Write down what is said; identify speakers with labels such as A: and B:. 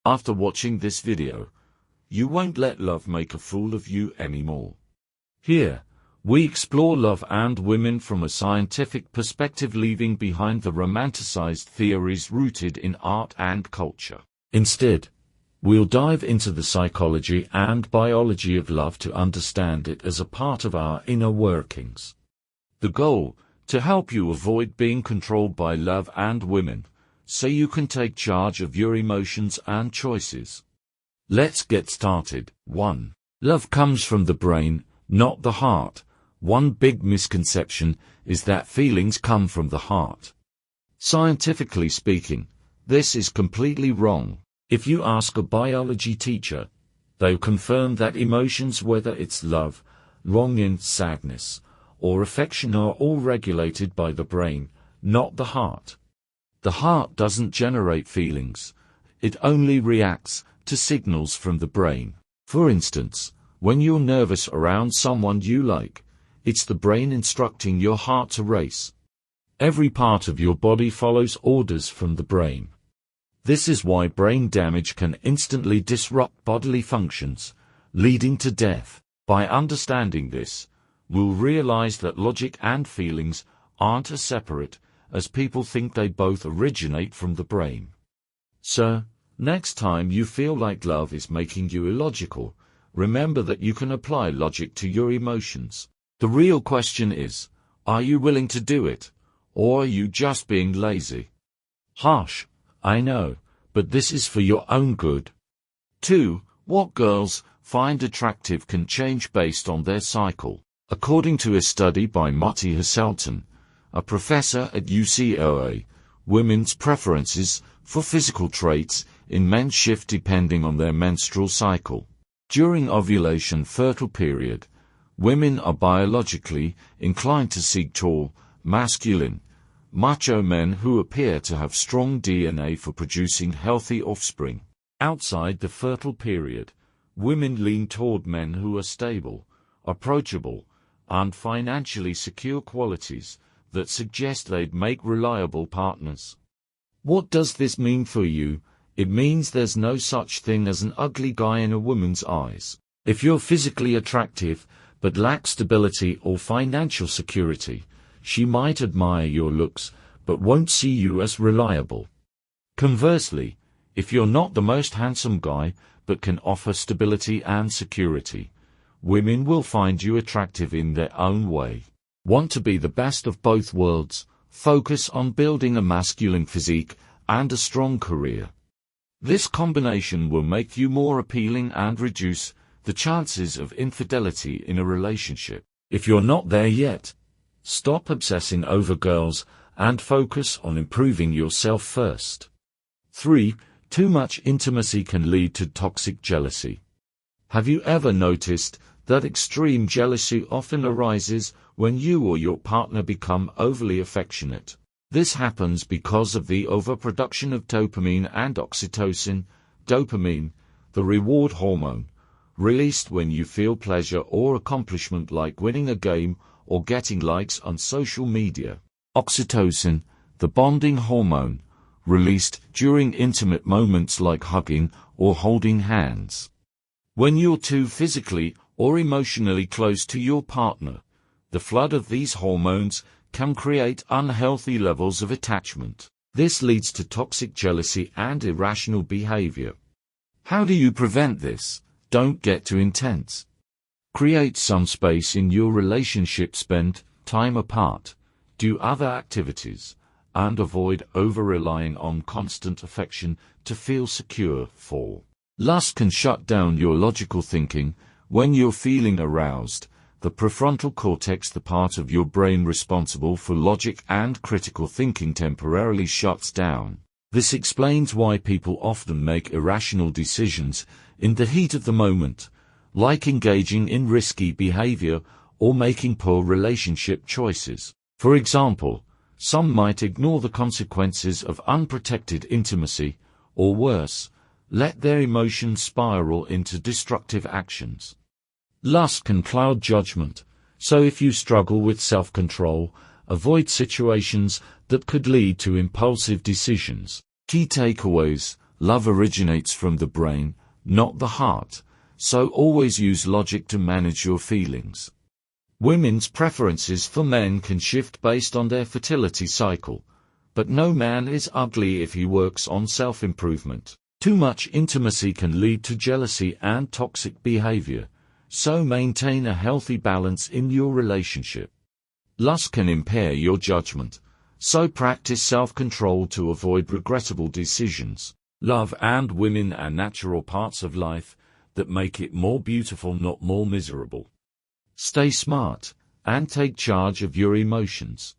A: After watching this video, you won't let love make a fool of you anymore. Here, we explore love and women from a scientific perspective, leaving behind the romanticized theories rooted in art and culture. Instead, we'll dive into the psychology and biology of love to understand it as a part of our inner workings. The goal, to help you avoid being controlled by love and women, so you can take charge of your emotions and choices. Let's get started. 1. Love comes from the brain, not the heart. One big misconception is that feelings come from the heart. Scientifically speaking, this is completely wrong. If you ask a biology teacher, they'll confirm that emotions, whether it's love, longing, sadness, or affection, are all regulated by the brain, not the heart. The heart doesn't generate feelings. It only reacts to signals from the brain. For instance, when you're nervous around someone you like, it's the brain instructing your heart to race. Every part of your body follows orders from the brain. This is why brain damage can instantly disrupt bodily functions, leading to death. By understanding this, we'll realize that logic and feelings aren't as separate as people think. They both originate from the brain. So, next time you feel like love is making you illogical, remember that you can apply logic to your emotions. The real question is, are you willing to do it, or are you just being lazy? Harsh, I know, but this is for your own good. 2. What girls find attractive can change based on their cycle. According to a study by Matti Hasselton, a professor at UCLA, women's preferences for physical traits in men shift depending on their menstrual cycle. During ovulation fertile period, women are biologically inclined to seek tall, masculine, macho men who appear to have strong DNA for producing healthy offspring. Outside the fertile period, women lean toward men who are stable, approachable, and financially secure, qualities that suggest they'd make reliable partners. What does this mean for you? It means there's no such thing as an ugly guy in a woman's eyes. If you're physically attractive but lack stability or financial security, she might admire your looks but won't see you as reliable. Conversely, if you're not the most handsome guy but can offer stability and security, women will find you attractive in their own way. Want to be the best of both worlds? Focus on building a masculine physique and a strong career. This combination will make you more appealing and reduce the chances of infidelity in a relationship. If you're not there yet, stop obsessing over girls and focus on improving yourself first. 3. Too much intimacy can lead to toxic jealousy. Have you ever noticed that extreme jealousy often arises when you or your partner become overly affectionate? This happens because of the overproduction of dopamine and oxytocin. Dopamine, the reward hormone, released when you feel pleasure or accomplishment like winning a game or getting likes on social media. Oxytocin, the bonding hormone, released during intimate moments like hugging or holding hands. When you're too physically or emotionally close to your partner, the flood of these hormones can create unhealthy levels of attachment. This leads to toxic jealousy and irrational behavior. How do you prevent this? Don't get too intense. Create some space in your relationship. Spend time apart, do other activities, and avoid over-relying on constant affection to feel secure. 4. Lust can shut down your logical thinking. When you're feeling aroused, the prefrontal cortex, the part of your brain responsible for logic and critical thinking, temporarily shuts down. This explains why people often make irrational decisions in the heat of the moment, like engaging in risky behavior or making poor relationship choices. For example, some might ignore the consequences of unprotected intimacy, or worse, let their emotions spiral into destructive actions. Lust can cloud judgment, so if you struggle with self-control, avoid situations that could lead to impulsive decisions. Key takeaways: Love originates from the brain, not the heart, so always use logic to manage your feelings. Women's preferences for men can shift based on their fertility cycle, but no man is ugly if he works on self-improvement. Too much intimacy can lead to jealousy and toxic behavior, so maintain a healthy balance in your relationship. Lust can impair your judgment, so practice self-control to avoid regrettable decisions. Love and women are natural parts of life that make it more beautiful, not more miserable. Stay smart, and take charge of your emotions.